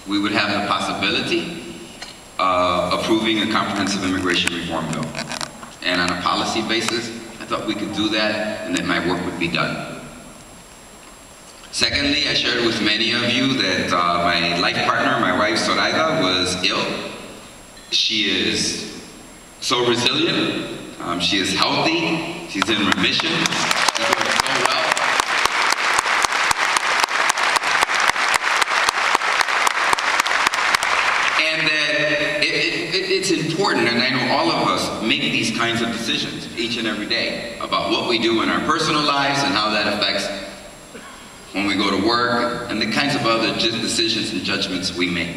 we would have the possibility of approving a comprehensive immigration reform bill. And on a policy basis, I thought we could do that and that my work would be done. Secondly, I shared with many of you that my life partner, my wife Zoraida, was ill. She is so resilient, she is healthy, she's in remission, she's doing so well. And that it's important, and I know all of us make these kinds of decisions each and every day about what we do in our personal lives and how that affects when we go to work and the kinds of other decisions and judgments we make.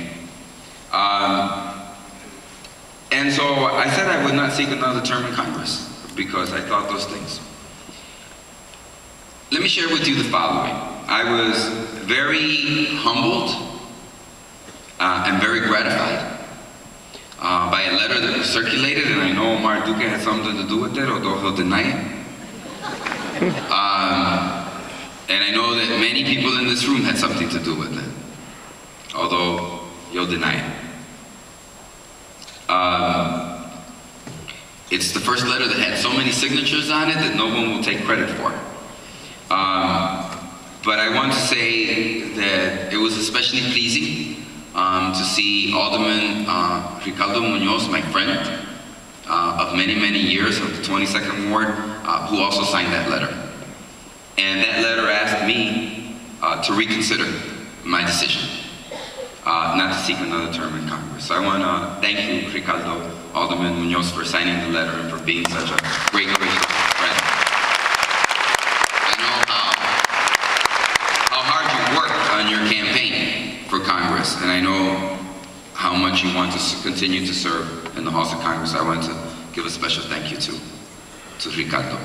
And so I said I would not seek another term in Congress because I thought those things. Let me share with you the following. I was very humbled and very gratified by a letter that was circulated, and I know Omar Duque had something to do with it, although he'll deny it. And I know that many people in this room had something to do with it, although you'll deny it. It's the first letter that had so many signatures on it that no one will take credit for. But I want to say that it was especially pleasing to see Alderman Ricardo Munoz, my friend of many, many years of the 22nd Ward, who also signed that letter. And that letter asked me to reconsider my decision, not to seek another term in Congress. So I want to thank you, Ricardo, Alderman Munoz, for signing the letter and for being such a great, gracious friend. I know how hard you worked on your campaign for Congress, and I know how much you want to continue to serve in the halls of Congress. I want to give a special thank you to Ricardo.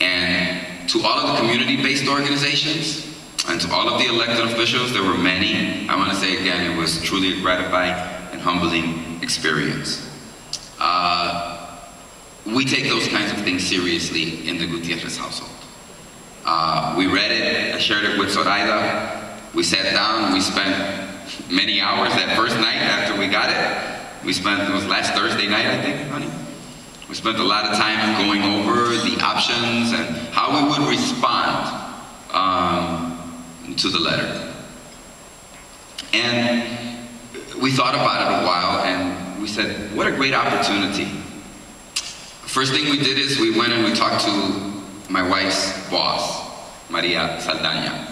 And to all of the community-based organizations, and to all of the elected officials, there were many. I want to say again, it was truly a gratifying and humbling experience. We take those kinds of things seriously in the Gutierrez household. We read it, I shared it with Zoraida. We sat down, we spent many hours that first night after we got it. It was last Thursday night, I think, honey. We spent a lot of time going over the options and how we would respond to the letter. And we thought about it a while and we said, what a great opportunity. First thing we did is we went and we talked to my wife's boss, Maria Saldaña.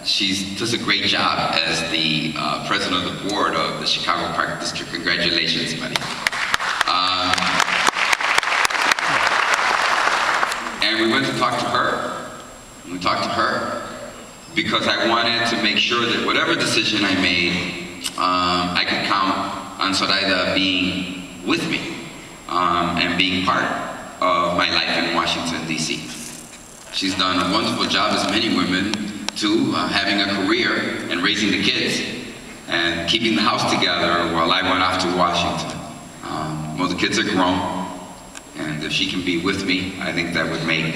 She does a great job as the president of the board of the Chicago Park District. Congratulations, Maria. And we went to talk to her. We talked to her because I wanted to make sure that whatever decision I made, I could count on Zoraida being with me and being part of my life in Washington, D.C. She's done a wonderful job, as many women do, having a career and raising the kids and keeping the house together while I went off to Washington. Well, the kids are grown, and if she can be with me, I think that would make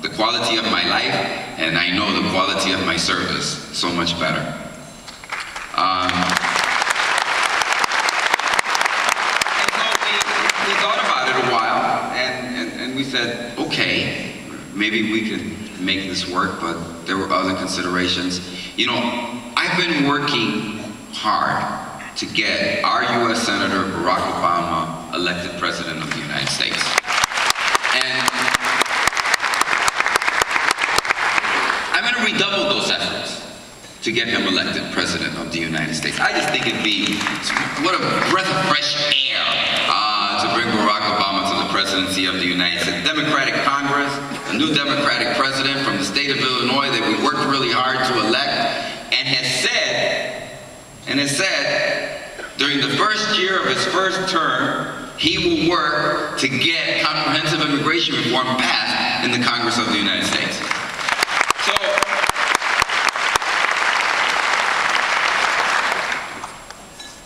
the quality of my life, and I know the quality of my service, so much better. And so we thought about it a while, and we said, okay, maybe we can make this work, but there were other considerations. You know, I've been working hard to get our U.S. Senator Barack Obama elected President of the United States. And I'm going to redouble those efforts to get him elected President of the United States. I just think it'd be, what a breath of fresh air to bring Barack Obama to the presidency of the United States. Democratic Congress, a new Democratic President from the state of Illinois that we worked really hard to elect, and has said, during the first year of his first term, he will work to get comprehensive immigration reform passed in the Congress of the United States. So,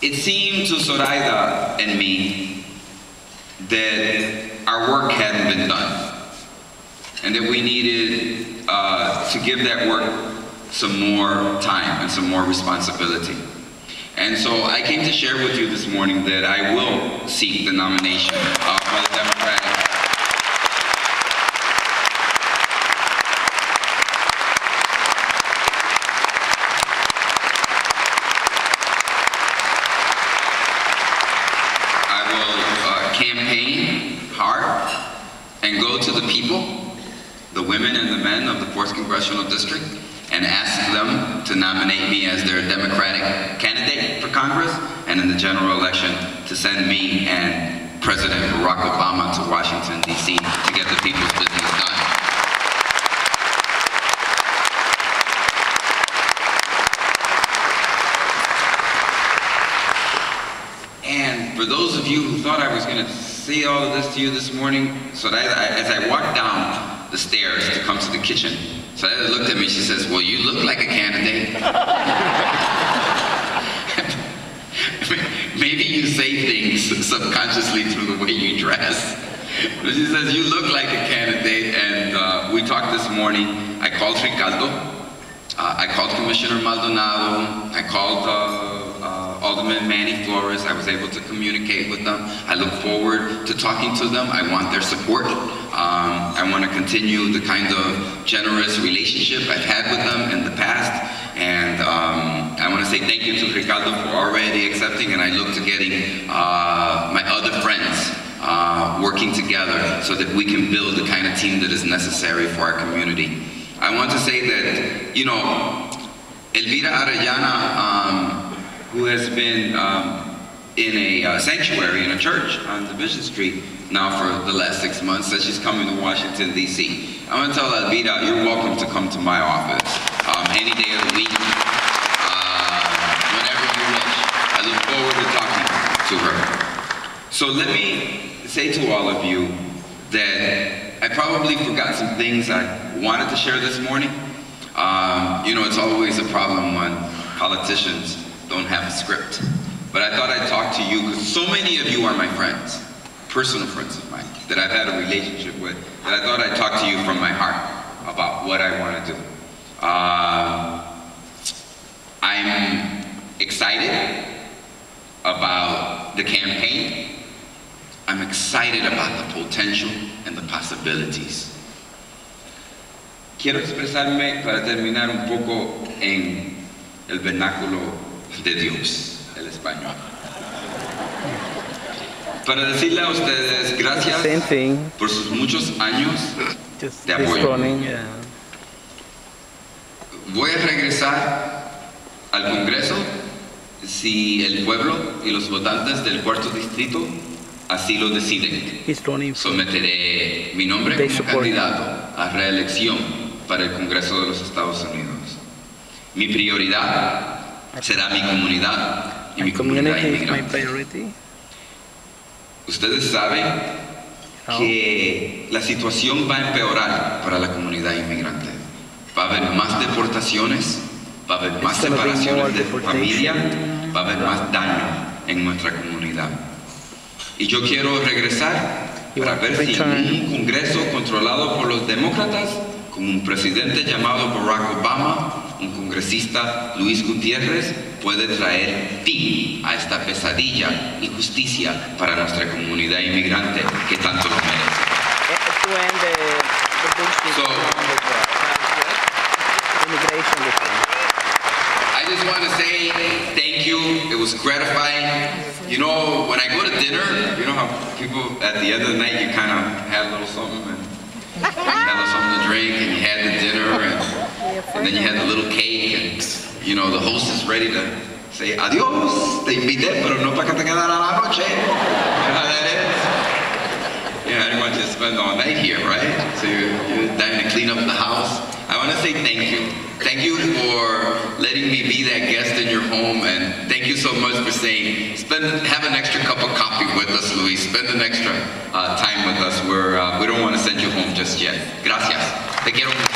it seemed to Zoraida and me that our work hadn't been done, and that we needed to give that work some more time and some more responsibility. And so I came to share with you this morning that I will seek the nomination for the Democratic. I will campaign hard and go to the people, the women and the men of the 4th Congressional District, and ask them to nominate me as their Democratic candidate for Congress, and in the general election to send me and President Barack Obama to Washington, D.C. to get the people's business done. And for those of you who thought I was going to say all of this to you this morning, so that as I walked down the stairs to come to the kitchen, so Eda looked at me, she says, well, you look like a candidate. Maybe you say things subconsciously through the way you dress. But she says, you look like a candidate, and we talked this morning. I called Ricardo, I called Commissioner Maldonado, I called Alderman Manny Flores. I was able to communicate with them. I look forward to talking to them. I want their support. I want to continue the kind of generous relationship I've had with them in the past. And I want to say thank you to Ricardo for already accepting, and I look to getting my other friends working together so that we can build the kind of team that is necessary for our community. I want to say that, you know, Elvira Arellana, who has been in a sanctuary in a church on Division Street now for the last 6 months, says she's coming to Washington, D.C. I want to tell Elvira, you're welcome to come to my office any day of the week, whenever you wish. I look forward to talking to her. So let me say to all of you that I probably forgot some things I wanted to share this morning. You know, it's always a problem when politicians don't have a script. But I thought I'd talk to you because so many of you are my friends, personal friends of mine, that I've had a relationship with, that I thought I'd talk to you from my heart about what I want to do. I'm excited about the campaign. I'm excited about the potential and the possibilities. Quiero expresarme para terminar un poco en el vernáculo de Dios, el español. Para decirle a ustedes gracias por sus muchos años de apoyo. Voy a regresar al Congreso si el pueblo y los votantes del 4º distrito así lo deciden. Someteré mi nombre como candidato a reelección para el Congreso de los Estados Unidos. Mi prioridad será mi comunidad y mi comunidad inmigrante. Ustedes saben que la situación va a empeorar para la comunidad inmigrante. Va a haber más deportaciones, va a haber más separaciones de familia, va a haber más daño en nuestra comunidad. Y yo quiero regresar para ver si un Congreso controlado por los demócratas, con un presidente llamado Barack Obama, un congresista Luis Gutierrez, puede traer fin a esta pesadilla y justicia para nuestra comunidad inmigrante que tanto lo merece. I just want to say thank you. It was gratifying. You know, when I go to dinner, you know how people at the end of the night you kind of have a little something and you have a little something to drink and you had the dinner and then you had the little cake and you know the host is ready to say adios. Te invité, pero no para que te quedara la noche. You know how that is? Yeah, I didn't want you to spend all night here, right? So you're dying to clean up the house. I want to say thank you. Thank you for letting me be that guest in your home, and thank you so much for saying, have an extra cup of coffee with us, Luis. Spend an extra time with us. We don't want to send you home just yet. Gracias. Te quiero mucho.